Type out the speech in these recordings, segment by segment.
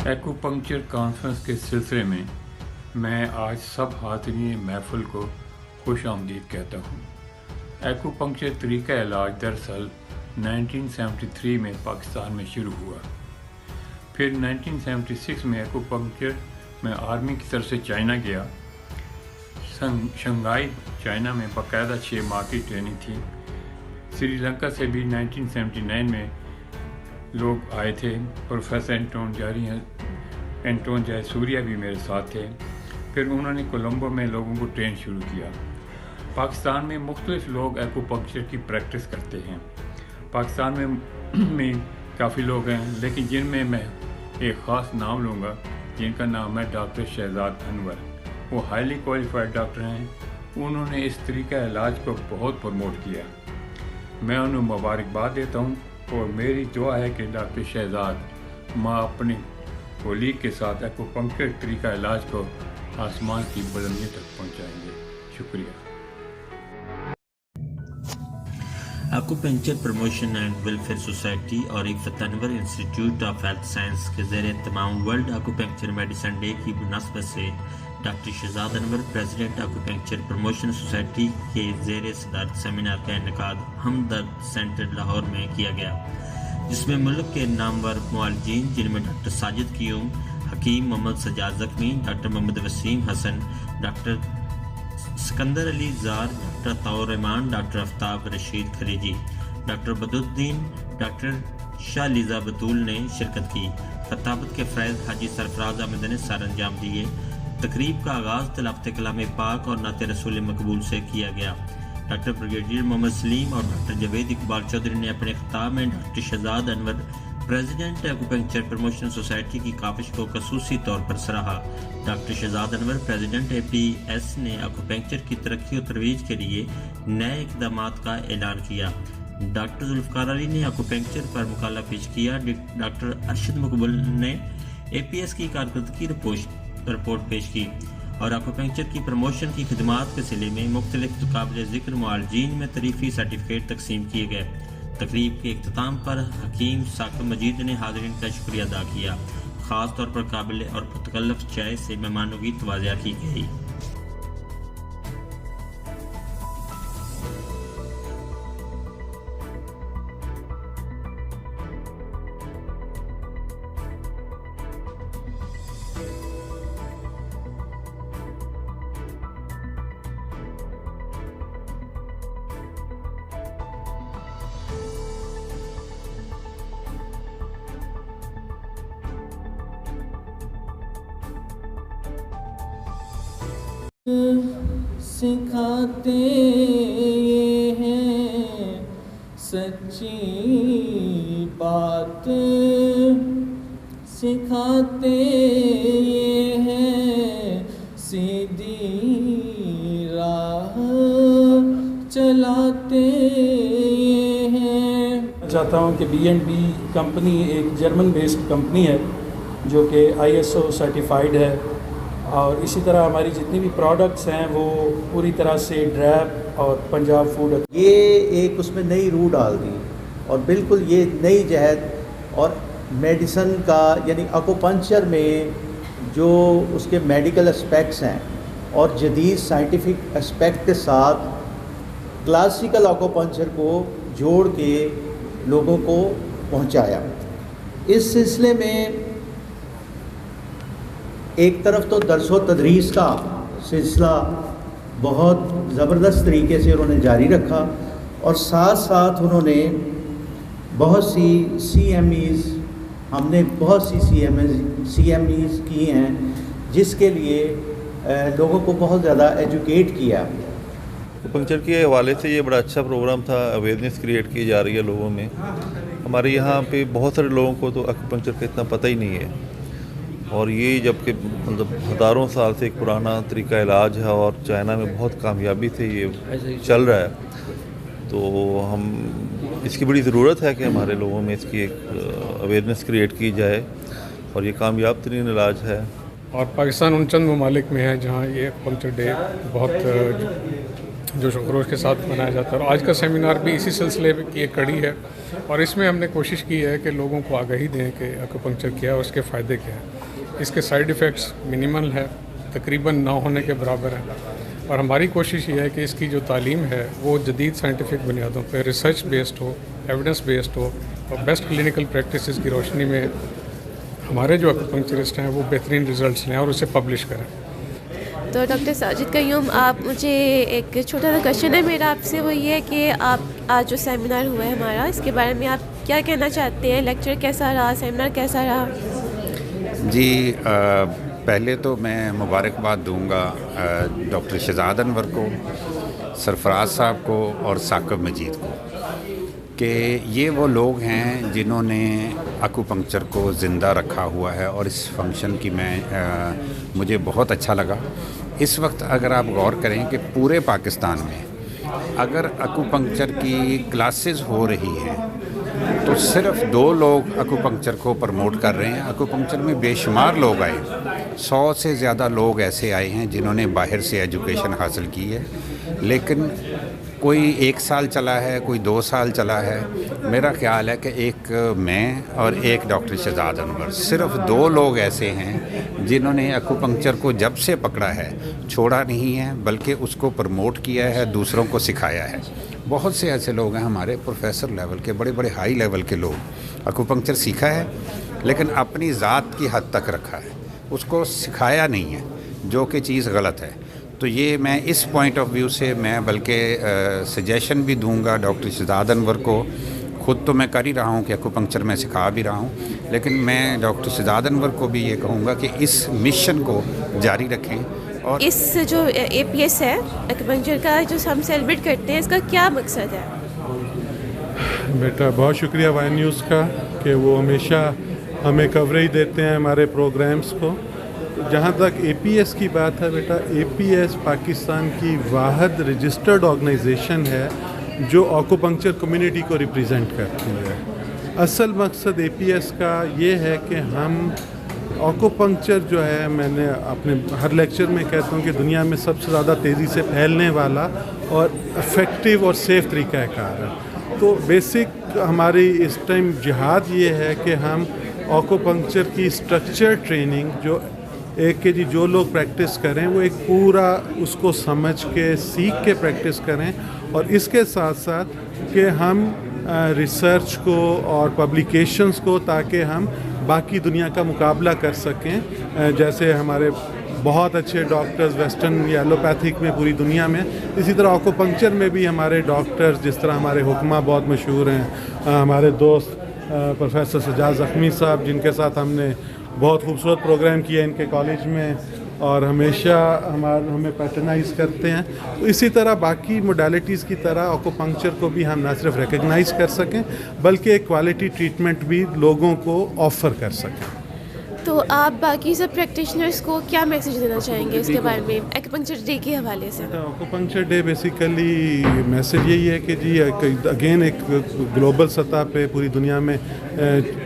Acupuncture conference के सिलसिले में मैं आज सब हाज़रीन महफिल को खुश आमदीद कहता हूँ। एक्यूपंक्चर तरीका इलाज दरअसल 1973 में पाकिस्तान में शुरू हुआ। फिर 1976 में एक्यूपंक्चर में आर्मी की तरफ से चाइना गया। शंघाई चाइना में बाकायदा 6 माह की ट्रेनिंग थी। श्रीलंका से भी 1979 में लोग आए थे। प्रोफेसर एंटोन जयसूर्या भी मेरे साथ थे। फिर उन्होंने कोलंबो में लोगों को ट्रेन शुरू किया। पाकिस्तान में मुख्तलिफ लोग एक्यूपंक्चर की प्रैक्टिस करते हैं। पाकिस्तान में काफ़ी लोग हैं, लेकिन जिनमें मैं एक ख़ास नाम लूँगा, जिनका नाम है डॉक्टर शहजाद अनवर। वो हाईली क्वालिफाइड डॉक्टर हैं। उन्होंने इस तरीका इलाज को बहुत प्रमोट किया। मैं उन्हें मुबारकबाद देता हूँ और मेरी दुआ है कि डॉक्टर शहजाद माँ अपने कोलीग के साथ एक्यूपंक्चर तरीका इलाज को आसमान की बुलंदी तक पहुँचाएंगे। शुक्रिया। Acupuncture promotion and welfare society और Iffat Anwar institute of health science के ज़रिए तमाम वर्ल्ड एक्यूपंक्चर मेडिसिन डे की मुनासबत से doctor Shahzad Anwar president acupuncture promotion society के ज़ेर सदारत सेमिनार का इनेकाद हमदर्द सेंटर लाहौर में किया गया, जिसमें मुल्क के नामवर मुआलजीन जिनमें doctor Sajid Qayyum, Hakeem Mohammad Sajjad Zakhmi, doctor Mohammad Waseem Hasan, doctor Sikandar Ali Zar, doctor Taur Rehman, doctor Aftab Rasheed Khaleeji, doctor Badruddin, doctor Shah Liza Batool ने शिरकत की। खताबत के फ़ैज़ हाजी सरफराज अहमद ने सर अंजाम दिए। तकरीब का आगाज़ तिलावत कलाम पाक और नाते रसूल मकबूल से किया गया। डॉक्टर ब्रिगेडियर मोहम्मद सलीम और डॉक्टर जवेद इकबाल चौधरी ने अपने खिताब में doctor Shahzad Anwar president acupuncture promotion society की काविश को खसूसी तौर पर सराहा। Doctor Shahzad Anwar president APS ने एक्यूपंक्चर की तरक्की और तरवीज के लिए नए इक़दाम का ऐलान किया। डॉक्टर जुल्फ़िकार अली ने एक्यूपंक्चर पर मुकाला पेश किया। डॉक्टर अरशद मकबूल ने APS की कारकर्दगी रिपोर्ट पेश की और एक्यूपंक्चर की प्रमोशन की खिदमात के सिले में मुख्तलिफ काबिल ज़िक्र मुआलजीन में तरीफ़ी सर्टिफिकेट तकसीम किए गए। तकरीब के इख्तिताम पर हकीम साकिब मजीद ने हाज़रीन का शुक्रिया अदा किया। ख़ास तौर पर काबिल और पुरतकल्लुफ़ चाय से मेहमानों की तवाज़िया की गई। सिखाते ये हैं सच्ची बात, सिखाते ये हैं सीधी राह, चलाते ये हैं। चाहता हूँ कि B&B कंपनी एक जर्मन बेस्ड कंपनी है जो कि ISO सर्टिफाइड है, और इसी तरह हमारी जितनी भी प्रोडक्ट्स हैं वो पूरी तरह से ड्रैप और पंजाब फूड, ये एक उसमें नई रूह डाल दी और बिल्कुल ये नई जहद और मेडिसन का, यानी एक्यूपंक्चर में जो उसके मेडिकल एस्पेक्ट्स हैं और जदीद साइंटिफिक एस्पेक्ट के साथ क्लासिकल एक्यूपंक्चर को जोड़ के लोगों को पहुंचाया। इस सिलसिले में एक तरफ तो दर्स व तदरीस का सिलसिला बहुत ज़बरदस्त तरीके से उन्होंने जारी रखा और साथ साथ उन्होंने बहुत सी CMEs, हमने बहुत सी CMEs की हैं जिसके लिए लोगों को बहुत ज़्यादा एजुकेट किया। एक्यूपंक्चर के हवाले से ये बड़ा अच्छा प्रोग्राम था, अवेयरनेस क्रिएट की जा रही है लोगों में। हमारे यहाँ पे बहुत सारे लोगों को तो एक्यूपंक्चर का इतना पता ही नहीं है, और ये जबकि मतलब हज़ारों साल से एक पुराना तरीका इलाज है और चाइना में बहुत कामयाबी से ये चल रहा है, तो हम इसकी बड़ी ज़रूरत है कि हमारे लोगों में इसकी एक अवेयरनेस क्रिएट की जाए, और ये कामयाब तरीन इलाज है। और पाकिस्तान उन चंद ममालिक में है जहाँ ये एक्यूपंक्चर डे बहुत जोश व खरोश के साथ मनाया जाता है। और आज का सेमिनार भी इसी सिलसिले की एक कड़ी है और इसमें हमने कोशिश की है कि लोगों को आगाही दें कि एक्यूपंक्चर क्या है और उसके फ़ायदे क्या हैं। इसके साइड इफ़ेक्ट्स मिनिमल है, तकरीबन ना होने के बराबर है, और हमारी कोशिश ये है कि इसकी जो तालीम है वो जदीद साइंटिफिक बुनियादों पर रिसर्च बेस्ड हो, एविडेंस बेस्ड हो और बेस्ट क्लिनिकल प्रैक्टिसेस की रोशनी में हमारे जो एक्यूपंक्चरिस्ट हैं वो बेहतरीन रिजल्ट्स लें और उसे पब्लिश करें। तो डॉक्टर साजिद क़य्यूम, आप मुझे एक छोटा सा क्वेश्चन है मेरा आपसे, वो ये है कि आप आज जो सेमिनार हुआ है हमारा, इसके बारे में आप क्या कहना चाहते हैं? लेक्चर कैसा रहा, सेमिनार कैसा रहा? जी, पहले तो मैं मुबारकबाद दूंगा डॉक्टर शहजाद अनवर को, सरफराज साहब को और साकिब मजीद को कि ये वो लोग हैं जिन्होंने एक्यूपंक्चर को ज़िंदा रखा हुआ है और इस फंक्शन की मुझे बहुत अच्छा लगा। इस वक्त अगर आप गौर करें कि पूरे पाकिस्तान में अगर एक्यूपंक्चर की क्लासेस हो रही हैं तो सिर्फ 2 लोग एक्यूपंक्चर को प्रमोट कर रहे हैं। एक्यूपंक्चर में बेशुमार लोग आए, 100 से ज़्यादा लोग ऐसे आए हैं जिन्होंने बाहर से एजुकेशन हासिल की है, लेकिन कोई 1 साल चला है, कोई 2 साल चला है। मेरा ख्याल है कि एक मैं और एक डॉक्टर शहजाद अनवर, सिर्फ 2 लोग ऐसे हैं जिन्होंने एक्यूपंक्चर को जब से पकड़ा है छोड़ा नहीं है, बल्कि उसको प्रमोट किया है, दूसरों को सिखाया है। बहुत से ऐसे लोग हैं हमारे प्रोफेसर लेवल के, बड़े बड़े हाई लेवल के लोग, एक्यूपंक्चर सीखा है लेकिन अपनी ज़ात की हद तक रखा है, उसको सिखाया नहीं है, जो कि चीज़ गलत है। तो ये मैं इस पॉइंट ऑफ व्यू से मैं बल्कि सजेशन भी दूंगा डॉक्टर शहजाद अनवर को। ख़ुद तो मैं कर ही रहा हूँ कि एक्यूपंक्चर में सिखा भी रहा हूँ, लेकिन मैं डॉक्टर शहजाद अनवर को भी ये कहूँगा कि इस मिशन को जारी रखें। और इस जो APS है एक्यूपंक्चर का, जो हम सेलिब्रेट करते हैं, इसका क्या मकसद है? बेटा बहुत शुक्रिया वाई न्यूज़ का कि वो हमेशा हमें कवरेज देते हैं हमारे प्रोग्राम्स को। जहाँ तक APS की बात है बेटा, APS पाकिस्तान की वाहिद रजिस्टर्ड ऑर्गेनाइजेशन है जो एक्यूपंक्चर कम्युनिटी को रिप्रेजेंट करती है। असल मकसद APS का ये है कि हम एक्यूपंक्चर जो है, मैंने अपने हर लेक्चर में कहता हूँ कि दुनिया में सबसे ज़्यादा तेज़ी से फैलने वाला और इफ़ेक्टिव और सेफ़ तरीक़ाकार है। तो बेसिक हमारी इस टाइम जिहाद ये है कि हम एक्यूपंक्चर की स्ट्रक्चर ट्रेनिंग जो एक के जी जो लोग प्रैक्टिस करें वो एक पूरा उसको समझ के सीख के प्रैक्टिस करें, और इसके साथ साथ कि हम रिसर्च को और पब्लिकेशंस को, ताकि हम बाकी दुनिया का मुकाबला कर सकें। जैसे हमारे बहुत अच्छे डॉक्टर्स वेस्टर्न या एलोपैथिक में पूरी दुनिया में, इसी तरह एक्यूपंक्चर में भी हमारे डॉक्टर्स, जिस तरह हमारे हुक्मा बहुत मशहूर हैं, हमारे दोस्त प्रोफेसर सजाद ज़ख्मी साहब, जिनके साथ हमने बहुत खूबसूरत प्रोग्राम किया इनके कॉलेज में और हमेशा हमें पैटर्नाइज़ करते हैं। तो इसी तरह बाकी मोडालिटीज़ की तरह एक्यूपंक्चर को भी हम ना सिर्फ रिकग्नाइज़ कर सकें बल्कि एक क्वालिटी ट्रीटमेंट भी लोगों को ऑफ़र कर सकें। तो आप बाकी सब प्रैक्टिशनर्स को क्या मैसेज देना चाहेंगे इसके बारे में, एक्यूपंक्चर डे के हवाले से? एक्यूपंक्चर डे बेसिकली मैसेज यही है कि जी अगेन एक ग्लोबल सतह पे पूरी दुनिया में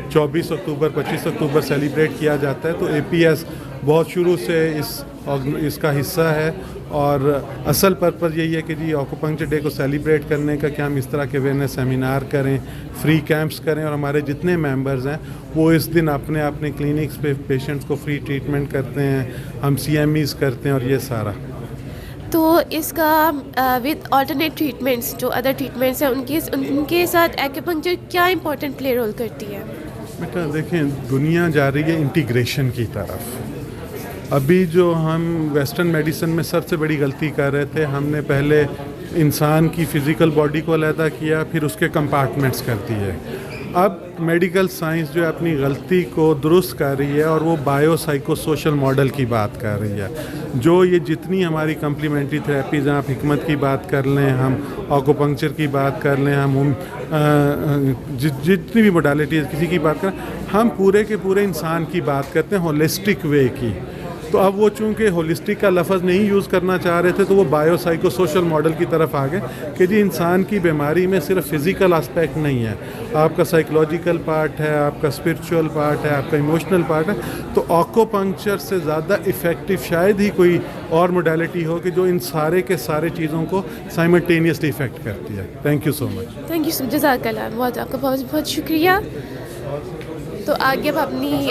24 अक्टूबर 25 अक्टूबर सेलिब्रेट किया जाता है। तो APS बहुत शुरू से इसका हिस्सा है और असल पर्पज़ यही है कि जी एक्यूपंक्चर डे को सेलिब्रेट करने का कि हम इस तरह के अवेयरनेस सेमिनार करें, फ्री कैंप्स करें, और हमारे जितने मेंबर्स हैं वो इस दिन अपने अपने क्लिनिक्स पे पेशेंट्स को फ्री ट्रीटमेंट करते हैं, हम CMEs करते हैं और ये सारा। तो इसका विद ऑल्टरनेट ट्रीटमेंट्स, जो अदर ट्रीटमेंट्स हैं, उनके साथ एक्यूपंक्चर क्या इंपॉर्टेंट प्ले रोल करती है? बेटा देखें, दुनिया जा रही है इंटीग्रेशन की तरफ। अभी जो हम वेस्टर्न मेडिसिन में सबसे बड़ी गलती कर रहे थे, हमने पहले इंसान की फ़िज़िकल बॉडी को अलहदा किया, फिर उसके कंपार्टमेंट्स कर दिए। अब मेडिकल साइंस जो है अपनी गलती को दुरुस्त कर रही है और वो बायो साइको सोशल मॉडल की बात कर रही है। जो ये जितनी हमारी कम्प्लीमेंट्री थेरेपीज़, आप हिकमत की बात कर लें, हम एक्यूपंक्चर की बात कर लें, हम जितनी भी मोडालिटीज़ किसी की बात करें, हम पूरे के पूरे इंसान की बात करते हैं, होलिस्टिक वे की। تو اب وہ چونکہ ہولسٹک کا لفظ نہیں یوز کرنا چاہ رہے تھے تو وہ بایو سائیکو سوشل ماڈل کی طرف آ گئے کہ جی انسان کی بیماری میں صرف فزیکل اسپیکٹ نہیں ہے، آپ کا سائیکولوجیکل پارٹ ہے، آپ کا اسپرچول پارٹ ہے، آپ کا ایموشنل پارٹ ہے. تو آکوپنکچر سے زیادہ افیکٹو شاید ہی کوئی اور موڈیلٹی ہو کہ جو ان سارے کے سارے چیزوں کو سائملٹینیسلی افیکٹ کرتی ہے. Thank you so much. Thank you جزاک اللہ، بہت آپ کا بہت بہت شکریہ. تو آگے اب اپنی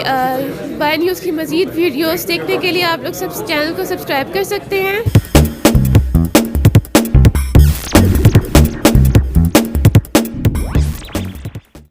وائی نیوز کی مزید ویڈیوز دیکھنے کے لیے آپ لوگ چینل کو سبسکرائب کر سکتے ہیں.